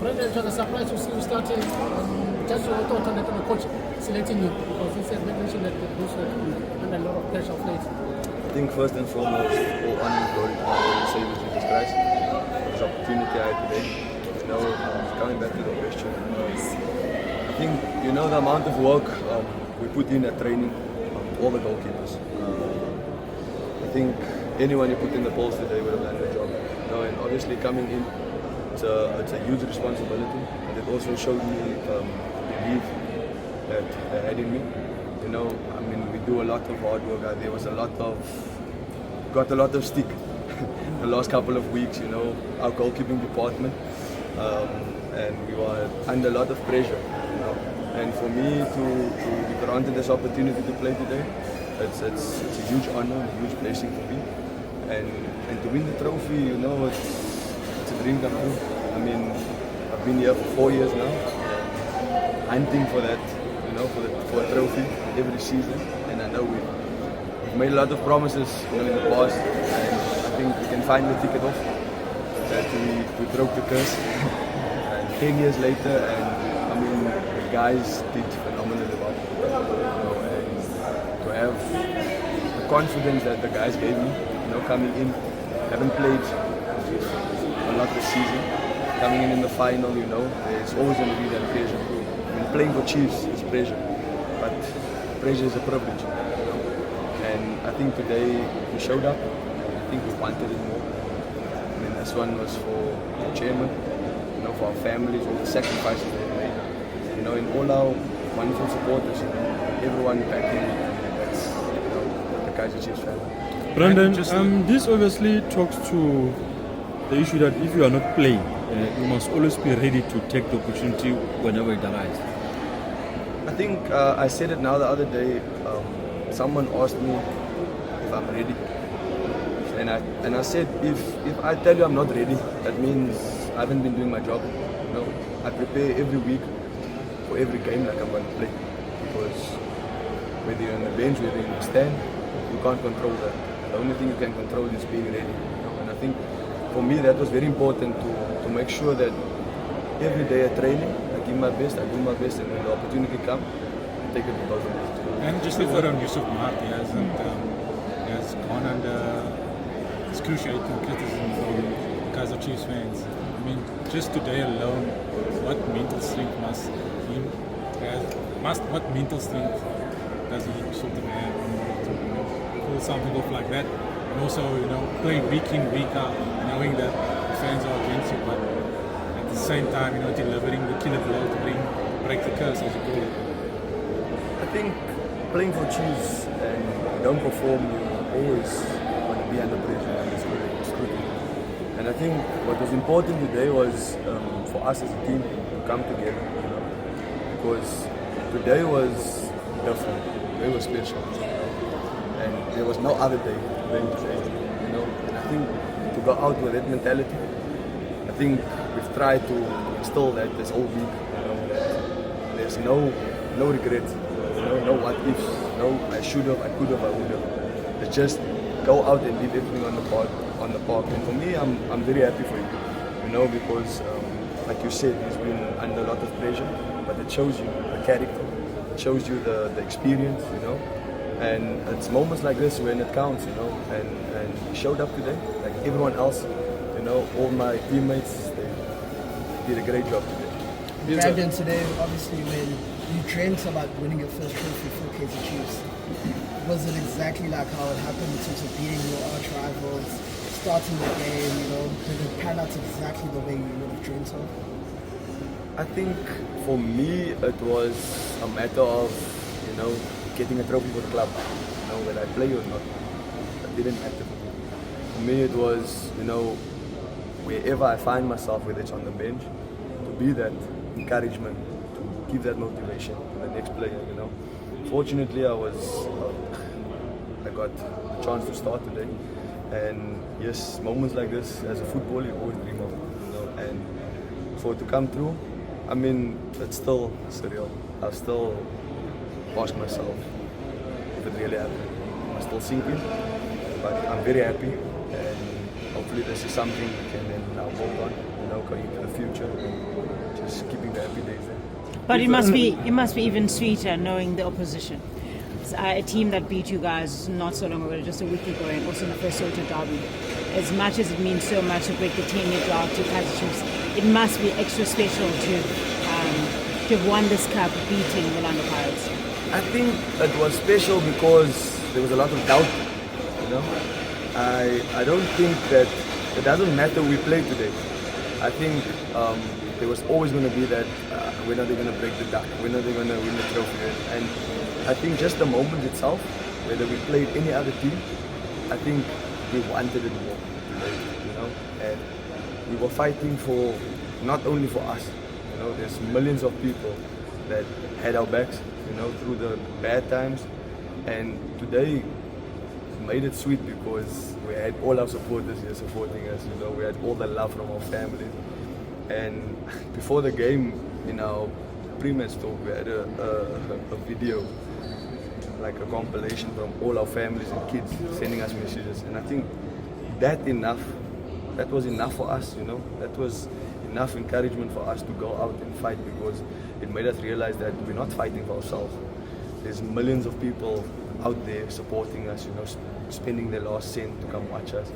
Brandon, it was a surprise to see you starting. Just your thought on the coach selecting you, because he said, mentioned that the Bulls were under a lot of pressure of late. I think first and foremost, all honor and glory to my Lord and Savior Jesus Christ. This opportunity I had today, coming back to the question. I think the amount of work we put in at training, all the goalkeepers. I think anyone you put in the polls today would have done their job. And obviously coming in, it's a huge responsibility, and it also showed me belief that they had in me. We do a lot of hard work. There was got a lot of stick the last couple of weeks. Our goalkeeping department, and we were under a lot of pressure. And for me to be granted this opportunity to play today, it's a huge honor, a huge blessing for me. And to win the trophy, it's a dream come true. I've been here for 4 years now, hunting for that, for a trophy every season. And I know we've made a lot of promises, in the past, and I think we can finally tick it off. That we broke the curse. And 10 years later, and the guys did phenomenally well. And to have the confidence that the guys gave me, coming in, haven't played a lot this season, coming in the final, there's always going to be that pressure. Playing for Chiefs is pressure, but pressure is a privilege. And I think today we showed up. I think we wanted it more. This one was for the chairman, for our families, all the sacrifices they made. In all our wonderful supporters, everyone backing me. That's the Kaizer Chiefs family. Brandon, this obviously talks to the issue that if you are not playing, you must always be ready to take the opportunity whenever it arises. I think I said it now the other day. Someone asked me if I'm ready, and I said if I tell you I'm not ready, that means I haven't been doing my job. I prepare every week for every game like I'm going to play, because whether you're on the bench, whether you're in the stand, you can't control that. The only thing you can control is being ready. And I think for me that was very important to make sure that every day at training I give my best, I do my best, and when the opportunity comes, I take it to both of them. And just a word on Yusuf Mahat, he has gone under excruciating criticism from Kaizer Chiefs fans. Just today alone, what mental strength what mental strength does he sort of have to pull something off like that? And also, play week in, week out, knowing that the fans are against you, but at the same time, delivering the killer blow to break the curse, as you call it. I think playing for Chiefs and you don't perform, you always want to be under pressure and scrutiny. And I think what was important today was for us as a team to come together, because today was different, today was special, and there was no other day than today, And I think to go out with that mentality, I think we've tried to instill that this whole week, that there's no regrets, no what ifs, no I should have, I could have, I would have. It's just go out and leave everything on the park. And for me, I'm very happy for you, because like you said, he's been under a lot of pressure, but it shows you the character, it shows you the experience, and it's moments like this when it counts, and he showed up today, like everyone else, all my teammates, they did a great job today. Brandon, today, obviously, when you dreamt about winning your first trophy for Kaizer Chiefs, was it exactly like how it happened in terms of beating your arch rivals, starting the game, did it pan out exactly the way you would have dreamed of? I think for me it was a matter of, getting a trophy for the club, whether I play or not. That didn't matter for me. For me it was, wherever I find myself, whether it's on the bench, to be that encouragement, to give that motivation to the next player, Fortunately I got a chance to start today. And yes, moments like this, as a footballer, you always dream of, and for it to come through, it's still surreal. I still ask myself if it really happened. I'm still sinking, but I'm very happy, and hopefully this is something we can then now move on, going into the future. celebrating the happy days there. But it must be even sweeter knowing the opposition. It's a team that beat you guys not so long ago, just a week ago, and also in the first Soto derby. As much as it means so much to break the 10-year drought to Kaizer Chiefs, it must be extra special to have won this cup beating the Orlando Pirates. I think it was special because there was a lot of doubt, you know. I don't think that it doesn't matter we play today. I think there was always going to be that when are they going to break the duck, when are they going to win the trophy. And I think just the moment itself, whether we played any other team, I think we wanted it more today, you know. And we were fighting for, not only for us, you know, there's millions of people that had our backs, you know, through the bad times. And today made it sweet because we had all our supporters here supporting us, you know, we had all the love from our families. And before the game, in our pre-match talk, we had a video, like a compilation from all our families and kids sending us messages. And I think that was enough for us, you know, that was enough encouragement for us to go out and fight, because it made us realize that we're not fighting for ourselves. There's millions of people out there supporting us, you know, spending their last cent to come watch us,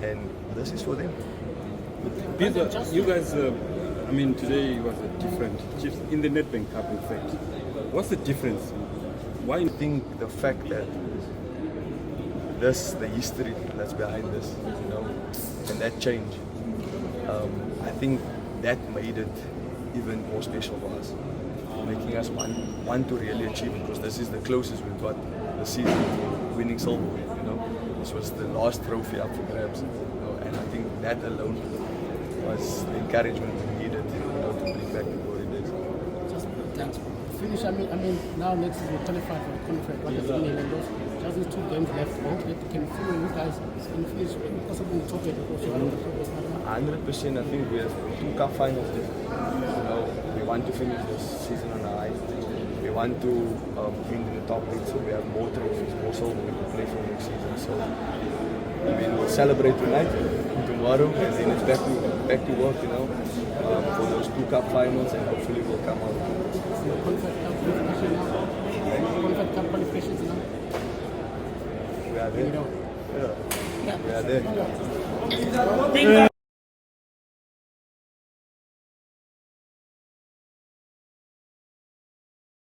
and this is for them. Peter, you guys, I mean, today was a different Chiefs in the Nedbank Cup, in fact. What's the difference? Why? I think the fact that the history that's behind this, you know, and that change, I think that made it even more special for us, making us want to really achieve it, because this is the closest we've got the season to winning silver, you know. This was the last trophy up for grabs, you know, and I think that alone was the encouragement we needed, you know, to bring back the glory days. Just thanks. Finish. I mean, now next is we're qualified for the conference. What does it mean? And those just these 2 games left. Can you guys finish possibly top it also? 100%. I think we have 2 cup finals there. You know, we want to finish this season on a high. We want to win in the top 8, so we have more trophies, more silver we can play for next season. So I mean, we'll celebrate tonight, tomorrow, and then it's back to work, you know, for those 2 cup finals, and hopefully we'll come out. We are there. Yeah. We are there. Thank you.